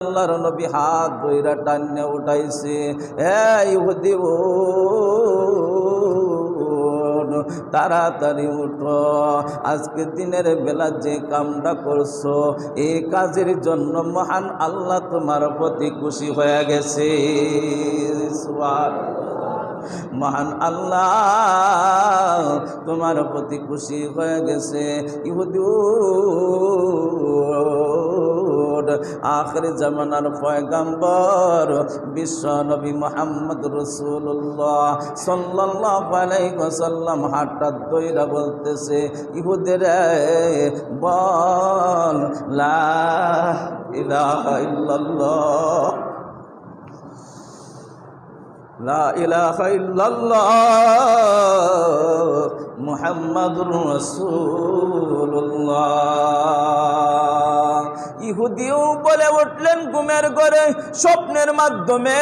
আল্লাহর নবী হাত ধইরা টান্নে উঠাইছে, হে ইহুদি তাড়াতাড়ি উঠো, আজকে দিনের বেলা যে কামটা করছো এই কাজের জন্য মহান আল্লাহ তোমার প্রতি খুশি হয়ে গেছে। মহান আল্লাহ তোমার প্রতি খুশি হয়ে গেছে। ইহুদি আখির জামানার পয়গম্বর বিশ্ব নবী মুহাম্মদ রাসূলুল্লাহ সাল্লাল্লাহু আলাইহি ওয়াসাল্লাম হাঁটাত দইরা বলতেছে, ইহুদিরা বল লা ইলাহা ইল্লাল্লাহ, লা ইলাহা ইল্লাল্লাহ মুহাম্মাদুর রাসূলুল্লাহ। ইহুদিও বলে উঠলেন ঘুমের ঘরে স্বপ্নের মাধ্যমে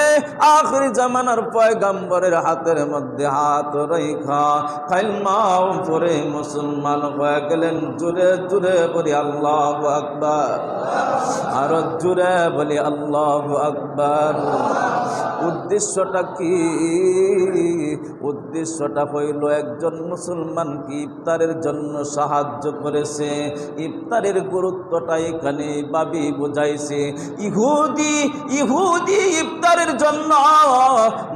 আখিরি জামানার পয়গম্বরের হাতের মধ্যে হাত রেখা কালিমা পড়ে মুসলমান হয়ে গেলেন। জোরে জোরে বলি আল্লাহু আকবার, আর জোরে বলি আল্লাহু আকবার। উদ্দেশ্যটা কি? উদ্দেশ্যটা হইল একজন মুসলমানকে ইফতারের জন্য সাহায্য করেছে। ইফতারের গুরুত্বটা এখানে ভাবি বুঝাইছে। ইহুদি ইফতারের জন্য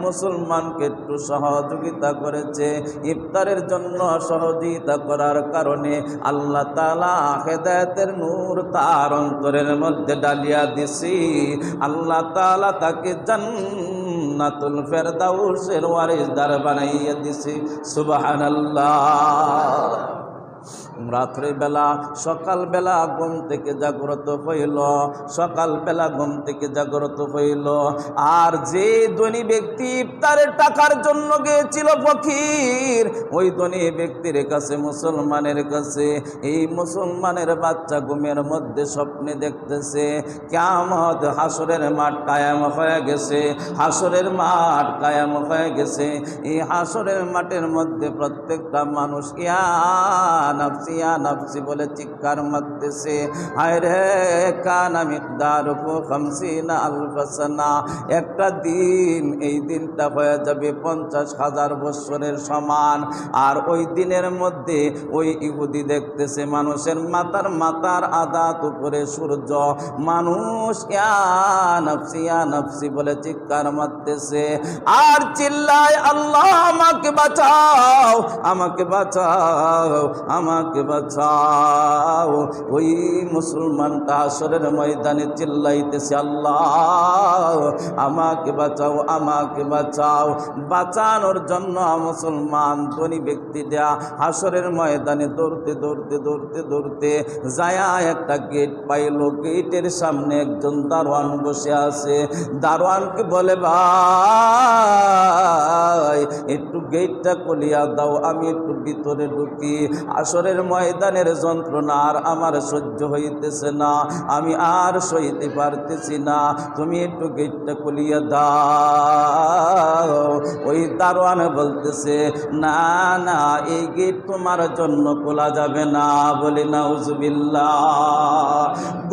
মুসলমানকে একটু সহযোগিতা করেছে। ইফতারের জন্য সহযোগিতা করার কারণে আল্লাহ তাআলা হেদায়েতের নূর তার অন্তরের মধ্যে ডালিয়া দিছি। আল্লাহ তাআলা তাকে জান্নাতুল ফেরদাউসের ওয়ারিসদার বানাইয়া দিছি। সুবহানাল্লাহ। রাত্রিবেলা সকালবেলা ঘুম থেকে জাগ্রত হইল, সকালবেলা ঘুম থেকে জাগ্রত হইল। আর যে ধনী ব্যক্তি ইফতারের টাকার জন্য গিয়েছিল ফকির, ওই ধনী ব্যক্তির কাছে মুসলমানের কাছে এই মুসলমানের বাচ্চা ঘুমের মধ্যে স্বপ্নে দেখতেছে কিয়ামত হাসরের মাঠ কায়েম হয়ে গেছে, হাসরের মাঠ কায়েম হয়ে গেছে। এই হাসরের মাঠের মধ্যে প্রত্যেকটা মানুষ ইয়া নাফসি ইয়া নাফসি বলে চিৎকার মারতেছে। হায় রে কানা মিকদারুহু 50 আলফ সানা, একটা দিন এই দিনটা হয়ে যাবে 50,000 বছরের সমান। আর ওই দিনের মধ্যে ওই ইহুদি দেখতেছে মানুষের মাথার আদাত উপরে সূর্য, মানুষ ইয়া নাফসি বলে চিৎকার মারতেছে আর চিল্লায়, আল্লাহ আমাকে বাঁচাও, আমাকে বাঁচাও, আমাকে বাঁচাও। ওই মুসলমানটা হাসরের ময়দানে চিল্লাইতেছে, আল্লাহ আমাকে বাঁচাও, আমাকে বাঁচাও। বাঁচানোর জন্য মুসলমান ধনী ব্যক্তি দেয়া হাসরের ময়দানে দৌড়তে যায়া একটা গেট পাইল। গেটের সামনে একজন দারোয়ান বসে আছে। দারোয়ানকে বলে, ভাই একটু গেটটা খুলিয়া দাও, আমি একটু ভিতরে ঢুকি। হাসরের ময়দানের যন্ত্রণা আর আমার সহ্য হইতেছে না, আমি আর সইতে পারতেছি না, তুমি একটু গেটটা খুলিয়া দাও। ওই দারোয়ান বলতেছে, না না, এই গেট তোমার জন্য খোলা যাবে না। বলি নাউজুবিল্লাহ।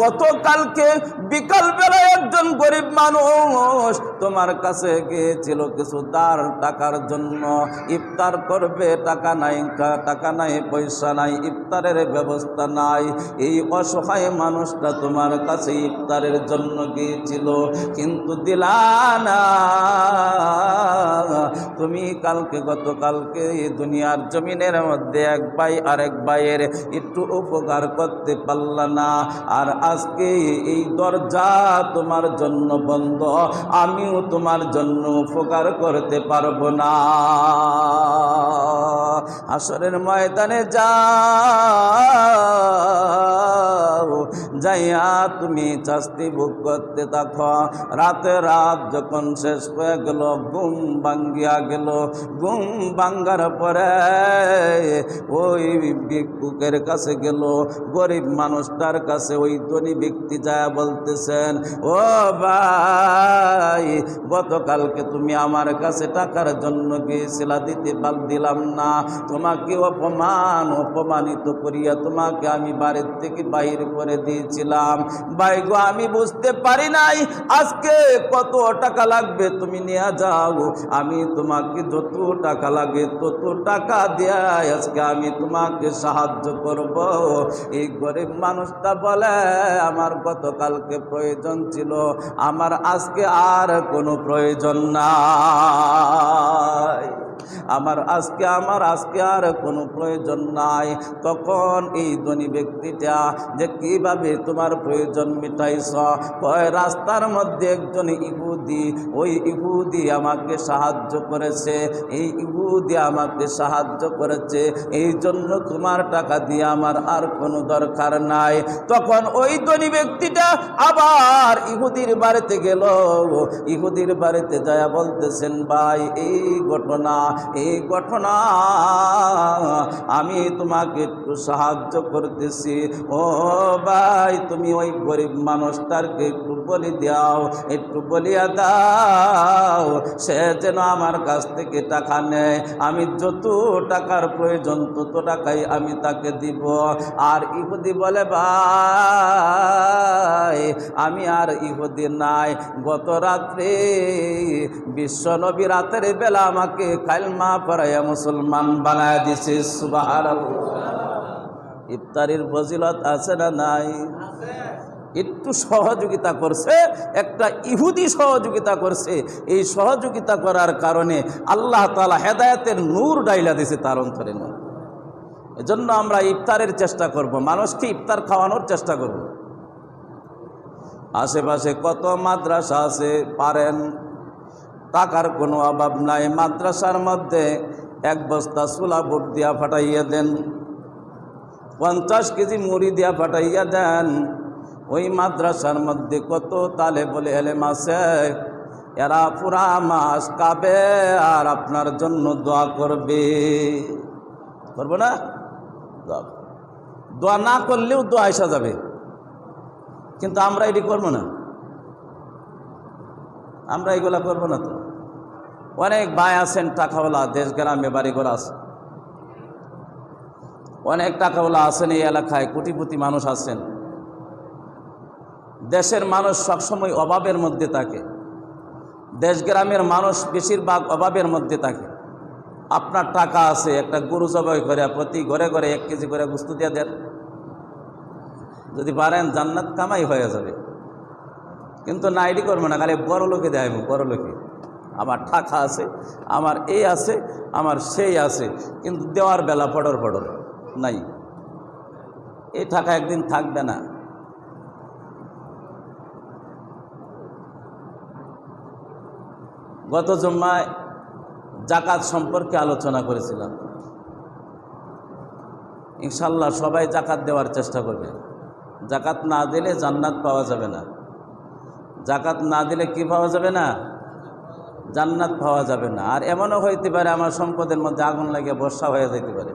গতকালকে বিকাল বেলায় একজন গরিব মানুষ তোমার কাছে গিয়েছিল কিছু টাকার জন্য, ইফতার করবে, টাকা নাই, পয়সা নাই, ইফতারের ব্যবস্থা নাই। এই অসহায় মানুষটা তোমার কাছে ইফতারের জন্য গিয়েছিল, কিন্তু দিলা না। তুমি গতকালকে দুনিয়ার জমিনের মধ্যে এক ভাই আরেক ভাইয়ের একটু উপকার করতে পারলা না, আর আজকে এই দরজা তোমার জন্য বন্ধ, আমিও তোমার জন্য উপকার করতে পারবো না। হাসরের ময়দানে যাও, যাইয়া তুমি শাস্তি ভোগ করতে থাকো। রাত যখন শেষ হয়ে গেল, ঘুম ভাঙ্গিয়া গেল। ঘুম ভাঙ্গার পরে ওই ভিক্ষুকের কাছে গেল, গরিব মানুষটার কাছে ওই ধনী ব্যক্তি যায় বলতেছেন, ও ভাই গতকালকে তুমি আমার কাছে টাকার জন্য গিয়েছিলা, দিলাম না, তোমাকে অপমানিত করিয়া তোমাকে আমি বাড়ির থেকে বাইরে করে দিয়েছি। বলেছিলাম, ভাই গো আমি বুঝতে পারি নাই আজকে কত টাকা লাগবে, তুমি নিয়ে যাও, আমি তোমাকে যত টাকা লাগে তত টাকা দেয় আজকে আমি তোমাকে সাহায্য করব। এই গরিব মানুষটা বলে, আমার গতকালকে প্রয়োজন ছিল, আমার আজকে আর কোনো প্রয়োজন নাই, আমার আজকে আর কোনো প্রয়োজন নাই। তখন এই ধনী ব্যক্তিটা যে কিভাবে তোমার প্রয়োজন মিটাইছ, কয় রাস্তার মধ্যে একজন ইহুদি, ওই ইহুদি আমাকে সাহায্য করেছে, এই ইহুদি আমাকে সাহায্য করেছে, এই জন্য তোমার টাকা দিয়ে আমার আর কোনো দরকার নাই। তখন ওই ধনী ব্যক্তিটা আবার ইহুদির বাড়িতে গেল, ইহুদির বাড়িতে যায় বলতেছেন, ভাই এই ঘটনা আমি তোমাকে একটু সাহায্য করতেছি, ও ভাই তুমি ওই গরিব মানুষটাকে একটু বলি দাও, একটু বলিয়া দাও, সে যেন আমার কাছ থেকে টাকা নেয়, আমি যত টাকার প্রয়োজন তত টাকাই আমি তাকে দিব। আর ইহুদি বলে, ভাই আমি আর ইহুদি নাই, গত রাত্রে বিশ্বনবী রাতের বেলা আমাকে কালমা পড়াইয়া মুসলমান বানায় দিছে। সুবহানাল্লাহ। ইফতারির ফজিলত আছে না নাই? একটু সহযোগিতা করছে, একটা ইহুদি সহযোগিতা করছে, এই সহযোগিতা করার কারণে আল্লাহ তাআলা হেদায়েতের নূর ডাইলা দিছে তার অন্তরে। এজন্য আমরা ইফতারের চেষ্টা করব, মানুষকে ইফতার খাওয়ানোর চেষ্টা করব। আশেপাশে কত মাদ্রাসা আছে, পারেন, টাকার কোনো অভাব নাই, মাদ্রাসার মধ্যে এক বস্তা ছোলা বুট দিয়া ফাটাইয়া দেন, 50 কেজি মুড়ি দিয়া ফাটাইয়া দেন। ওই মাদ্রাসার মধ্যে কত তালেবুল ইলম আছে, এরা পুরা মাস খাবে আর আপনার জন্য দোয়া করবে, করবো না? দোয়া না করলেও দোয়া আসা যাবে, কিন্তু আমরা এটি করবো না, আমরা এগুলা করবো না। তো অনেক ভাই আছেন টাকাওয়ালা, দেশ গ্রামে বাড়ি ঘর আছে, অনেক টাকাওয়ালা আছেন এই এলাকায়, কোটিপতি মানুষ আছেন। দেশের মানুষ সবসময় অভাবের মধ্যে থাকে, দেশ গ্রামের মানুষ বেশিরভাগ অভাবের মধ্যে থাকে। আপনার টাকা আছে, একটা গরু জবাই করে প্রতি ঘরে ঘরে 1 কেজি করে গোশত দিয়ে দেন, যদি পারেন জান্নাত কামাই হয়ে যাবে। কিন্তু না, এটি করবো না, খালি বড় লোকে দেয়, বড় লোকে আমার টাকা আছে, আমার এই আছে, আমার সেই আছে, কিন্তু দেওয়ার বেলা ফডর ফডর নাই। এই টাকা একদিন থাকবে না। গত জুম্মায় জাকাত সম্পর্কে আলোচনা করেছিলাম। ইনশাল্লাহ সবাই জাকাত দেওয়ার চেষ্টা করবে। জাকাত না দিলে জান্নাত পাওয়া যাবে না, জাকাত না দিলে কি পাওয়া যাবে না? জান্নাত পাওয়া যাবে না। আর এমনও হইতে পারে আমার সম্পদের মধ্যে আগুন লাগিয়ে বর্ষা হয়ে যেতে পারে।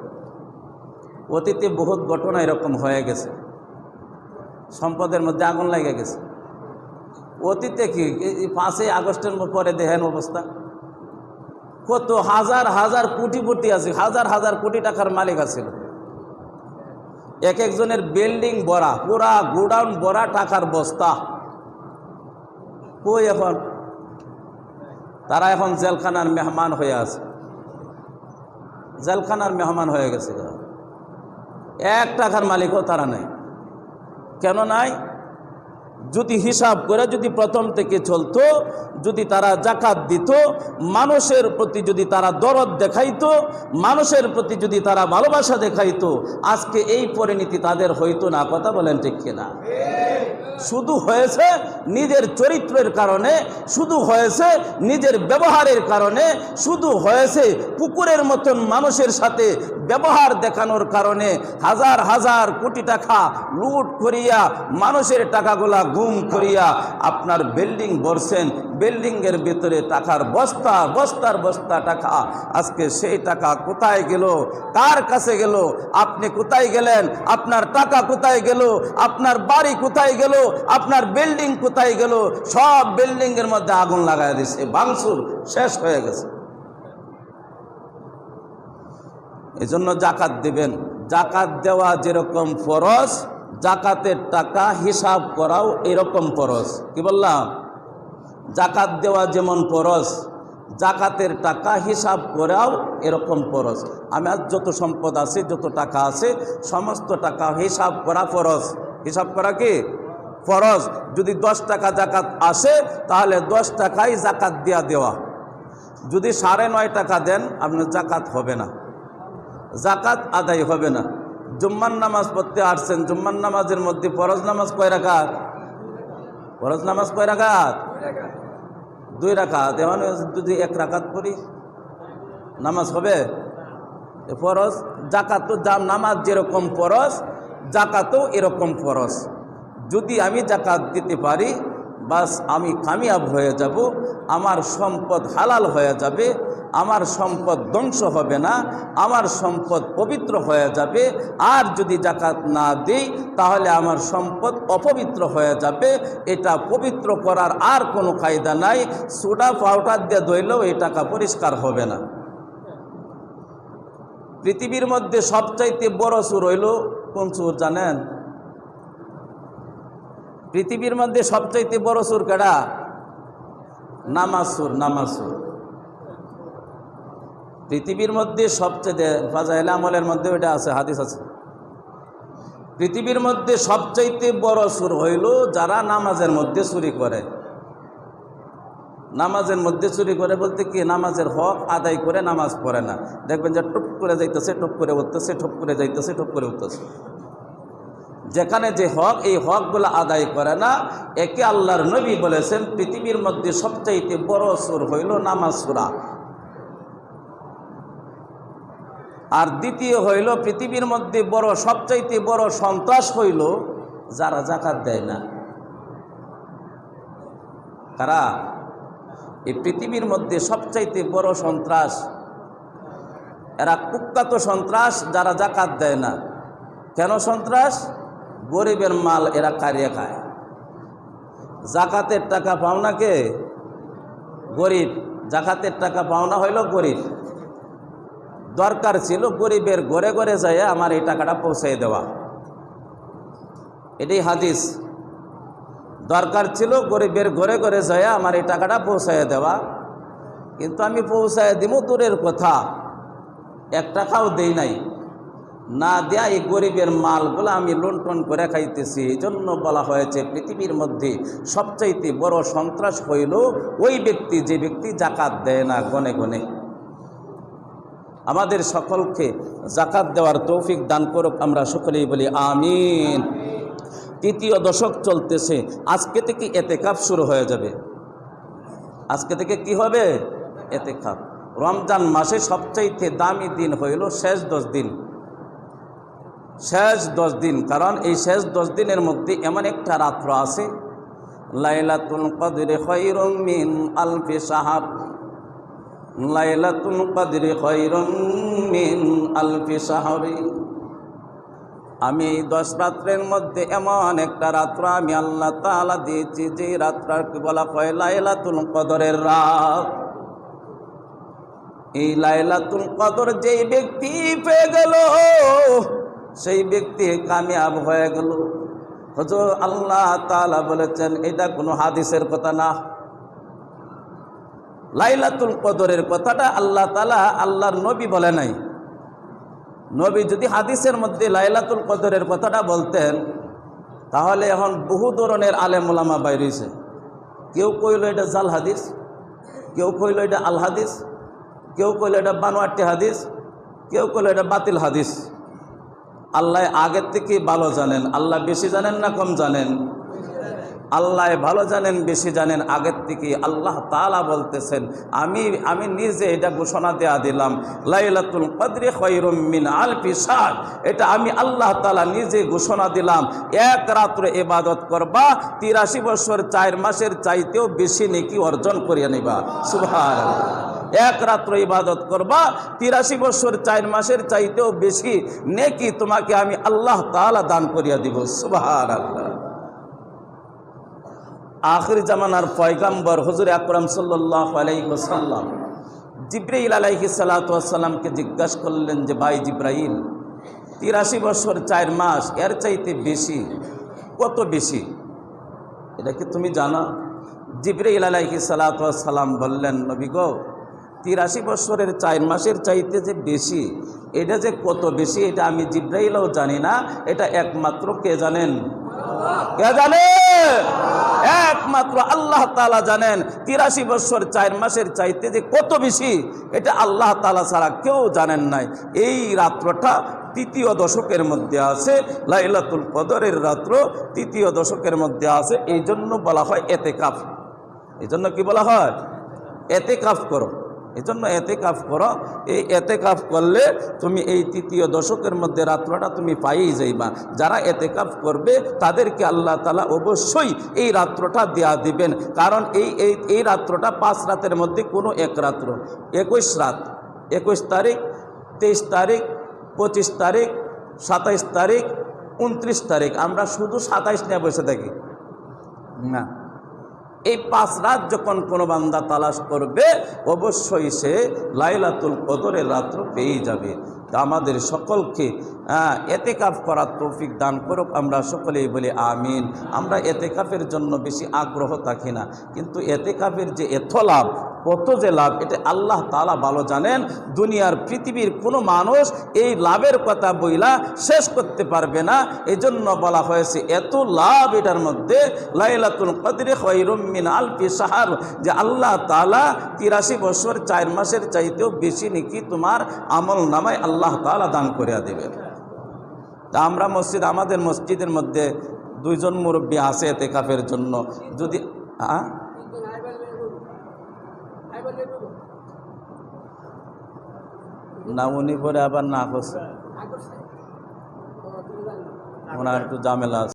অতীতে বহুত ঘটনা এরকম হয়ে গেছে, সম্পদের মধ্যে আগুন লেগে গেছে। অতীতে কি 5ই আগস্টের পরে দেখেন অবস্থা, কত হাজার হাজার কোটি আছে, হাজার হাজার কোটি টাকার মালিক আছিল। এক একজনের বিল্ডিং ভরা, পুরা গোডাউন ভরা টাকার বস্তা। কই এখন? তারা এখন জেলখানার মেহমান হয়ে আছে, জেলখানার মেহমান হয়ে গেছে। 1 টাকার মালিকও তারা নাই। কেন নাই? যদি হিসাব করে যদি প্রথম থেকে চলতো, যদি তারা জাকাত দিত, মানুষের প্রতি যদি তারা দরদ দেখাইতো, মানুষের প্রতি যদি তারা ভালোবাসা দেখাইতো, আজকে এই পরিণতি তাদের হইতো না। কথা বলেন ঠিক কিনা? শুধু হয়েছে নিজের চরিত্রের কারণে, শুধু হয়েছে নিজের ব্যবহারের কারণে, শুধু হয়েছে কুকুরের মতন মানুষের সাথে ব্যবহার দেখানোর কারণে হাজার হাজার কোটি টাকা লুট করিয়া মানুষের টাকাগুলা গুম করিয়া আপনার বিল্ডিং বলছেন, বিল্ডিংয়ের ভিতরে টাকার বস্তা বস্তার বস্তা টাকা। আজকে সেই টাকা কোথায় গেল? কার কাছে গেল? আপনি কোথায় গেলেন? আপনার টাকা কোথায় গেল? আপনার বাড়ি কোথায় গেল? আপনার বিল্ডিং কোথায় গেল? সব বিল্ডিংয়ের মধ্যে আগুন লাগাই দিছে, ভাঙচুর শেষ হয়ে গেছে। এজন্য জাকাত দিবেন। জাকাত দেওয়া যেরকম ফরজ, জাকাতের টাকা হিসাব করাও এরকম ফরজ। কি বললাম? জাকাত দেওয়া যেমন ফরজ, জাকাতের টাকা হিসাব করাও এরকম ফরজ। আমার যত সম্পদ আছে, যত টাকা আছে, সমস্ত টাকা হিসাব করা ফরজ। হিসাব করা কি ফরজ। যদি 10 টাকা জাকাত আসে তাহলে 10 টাকাই জাকাত দেওয়া। যদি 9.5 টাকা দেন আপনার জাকাত হবে না, জাকাত আদায় হবে না। জুম্মার নামাজ পড়তে আসছেন, জুম্মার নামাজের মধ্যে ফরজ নামাজ কয় রাকাত? ফরজ নামাজ কয় রাকাত? 2 রাকাত। এমন যদি 1 রাকাত পড়ি নামাজ হবে? ফরজ। জাকাত নামাজ যেরকম ফরজ, জাকাতও এরকম ফরজ। যদি আমি জাকাত দিতে পারি বাস আমি কামিয়াব হয়ে যাব, আমার সম্পদ হালাল হয়ে যাবে, আমার সম্পদ ধ্বংস হবে না, আমার সম্পদ পবিত্র হয়ে যাবে। আর যদি জাকাত না দিই তাহলে আমার সম্পদ অপবিত্র হয়ে যাবে। এটা পবিত্র করার আর কোনো কায়দা নাই। সোডা পাউডার দিয়ে ধুইলেও এই টাকা পরিষ্কার হবে না। পৃথিবীর মধ্যে সবচাইতে বড় চোর হইল কোন চোর জানেন? পৃথিবীর মধ্যে সবচাইতে বড় চোর কেডা? নামাজ চোর। নামাজ চোর পৃথিবীর মধ্যে সবচেয়ে, ফাজাইল আমলের মধ্যে ওইটা আছে, হাদিস আছে। পৃথিবীর মধ্যে সবচাইতে বড় চোর হইল যারা নামাজের মধ্যে চুরি করে। নামাজের মধ্যে চুরি করে বলতে কি, নামাজের হক আদায় করে নামাজ পড়ে না। দেখবেন যে টুপ করে যাইতেছে, টুপ করে উঠতেছে, টুপ করে যাইতেছে, টুপ করে উঠতেছে। যেখানে যে হক, এই হকগুলো আদায় করে না, একে আল্লাহর নবী বলেছেন পৃথিবীর মধ্যে সবচাইতে বড় চোর হইল নামাজ চোরা। আর দ্বিতীয় হইল পৃথিবীর মধ্যে সবচাইতে বড় সন্ত্রাস হইল যারা জাকাত দেয় না। কারা? এই পৃথিবীর মধ্যে সবচাইতে বড় সন্ত্রাস, এরা কুখ্যাত সন্ত্রাস যারা জাকাত দেয় না। কেন সন্ত্রাস? গরিবের মাল এরা কারিয়ে খায়। জাকাতের টাকা পাওনা কে? গরিব। জাকাতের টাকা পাওনা হইল গরিব। দরকার ছিল গরিবের ঘরে ঘরে যায় আমার এই টাকাটা পৌঁছাই দেওয়া। এটাই হাদিস। দরকার ছিল গরিবের ঘরে ঘরে যায় আমার এই টাকাটা পৌঁছাই দেওয়া, কিন্তু আমি পৌঁছায় দিব দূরের কথা, 1 টাকাও দেই নাই। না দেয়া এই গরিবের মালগুলো আমি লুণ্ঠন করে খাইতেছি। এই জন্য বলা হয়েছে পৃথিবীর মধ্যে সবচাইতে বড় সন্ত্রাস হইল ওই ব্যক্তি যে ব্যক্তি জাকাত দেয় না গনে গনে। আমাদের সকলকে জাকাত দেওয়ার তৌফিক দান করুক, আমরা সকলেই বলি আমিন। 3য় দশক চলতেছে, আজকে থেকে এতেকাফ শুরু হয়ে যাবে। আজকে থেকে কি হবে? এতেকাফ। রমজান মাসে সবচাইতে দামি দিন হইল শেষ 10 দিন। শেষ 10 দিন, কারণ এই শেষ 10 দিনের মধ্যে এমন একটা রাত্র আছে, লাইলাতুল কদরে খায়রুম মিন আলফি শাহর। লাইলাতুল কদরে খায়রুম মিন আলফি শাহরি। আমি এই 10 রাত্রের মধ্যে এমন একটা রাত্র আমি আল্লাহ তাআলা দিয়েছি, যে রাত্রকে বলা হয় লাইলাতুল কদরের রাত। এই লাইলাতুল কদর যেই ব্যক্তি পেয়ে গেল সেই ব্যক্তি কামিয়াব হয়ে গেল। হুজুর আল্লাহ তাআলা বলেছেন, এটা কোনো হাদিসের কথা না। লাইলাতুল কদরের কথাটা আল্লাহ তাআলা আল্লাহর নবী বলে নাই। নবী যদি হাদিসের মধ্যে লাইলাতুল কদরের কথাটা বলতেন তাহলে এখন বহু ধরনের আলেম ওলামা বাইর হইছে। কেউ কইল এটা জাল হাদিস, কেউ কইল এটা আল হাদিস, কেউ কইল এটা বানোয়াটি হাদিস, কেউ কইল এটা বাতিল হাদিস। আল্লাহ আগের থেকে ভালো জানেন। আল্লাহ বেশি জানেন না কম জানেন? আল্লাহ ভালো জানেন, বেশি জানেন আগের থেকে। আল্লাহ তাআলা বলতেছেন, আমি নিজে এটা ঘোষণা দেয়া দিলাম, লাইলাতুল কদরে খায়রুম মিন আলফি শাহর। এটা আমি আল্লাহ তাআলা নিজে ঘোষণা দিলাম। 1 রাত্র ইবাদত করবা 83 বছর 4 মাসের চাইতেও বেশি নেকি অর্জন করিয়া নিবা। সুবহানাল্লাহ। 1 রাত্র ইবাদত করবা 83 বছর 4 মাসের চাইতেও বেশি নেকি তোমাকে আমি আল্লাহ তাআলা দান করিয়া দিব। সুবহানাল্লাহ। আখির জামানার পয়গম্বর হুজুর আকরাম সাল্লাল্লাহু আলাইহি ওয়াসাল্লাম জিবরাইল আলাইহিস সালাতু ওয়াস সালামকে জিজ্ঞাসা করলেন যে, ভাই জিবরাইল, 83 বছর 4 মাস, এর চাইতে বেশি। কত বেশি এটা কি তুমি জানো? জিবরাইল আলাইহিস সালাতু ওয়াস সালাম বললেন, নবী গো 83 বছরের 4 মাসের চাইতে যে বেশি, এটা যে কত বেশি এটা আমি জিবরাইলও জানি না, এটা একমাত্র কে জানেন? কে জানে? একমাত্র আল্লাহ তাআলা জানেন। 83 বছর 4 মাসের চাইতে যে কত বেশি এটা আল্লাহ তাআলা ছাড়া কেউ জানেন নাই। এই রাত্রটা 3য় দশকের মধ্যে আছে, লাইলাতুল কদরের রাত্র 3য় দশকের মধ্যে আছে। এই জন্য বলা হয় এতেকাফ। এই জন্য কি বলা হয়? এতেকাফ করো। এই জন্য এতেকাফ করো। এই এতেকাফ করলে তুমি এই 3য় দশকের মধ্যে রাত্রটা তুমি পাইই যাইবা। যারা এতেকাফ করবে তাদেরকে আল্লাহ তাআলা অবশ্যই এই রাত্রটা দেয়া দিবেন। কারণ এই রাত্রটা 5 রাতের মধ্যে কোনো এক রাত্র। 21 রাত, 21 তারিখ, 23 তারিখ, 25 তারিখ, 27 তারিখ, 29 তারিখ। আমরা শুধু 27 নিয়ে বসে থাকি না। এই 5 রাত যখন কোনো বান্দা তালাশ করবে অবশ্যই সে লাইলাতুল কদরের রাত্র পেয়ে যাবে। তা আমাদের সকলকে এতেকাফ করার তৌফিক দান করুক। আমরা সকলেই বলি আমিন। আমরা এতেকাফের জন্য বেশি আগ্রহ থাকি না, কিন্তু এতেকাফের যে এত লাভ, কত যে লাভ, এটা আল্লাহ তাআলা ভালো জানেন। দুনিয়ার পৃথিবীর কোনো মানুষ এই লাভের কথা বইলা শেষ করতে পারবে না। এই জন্য বলা হয়েছে এত লাভ এটার মধ্যে, লাইলাতুল কদরে খায়রুম মিন আলফি শাহর, যে আল্লাহ তাআলা 83 বছর 4 মাসের চাইতেও বেশি নাকি তোমার আমল নামায় আল্লাহ তাআলা দান করে দেবেন। তা আমরা আমাদের মসজিদের মধ্যে 2 জন মুরব্বী আছে এতেকাফের জন্য। যদি না উনি পরে আবার না করছে, ওনার একটু ঝামেলা আছে।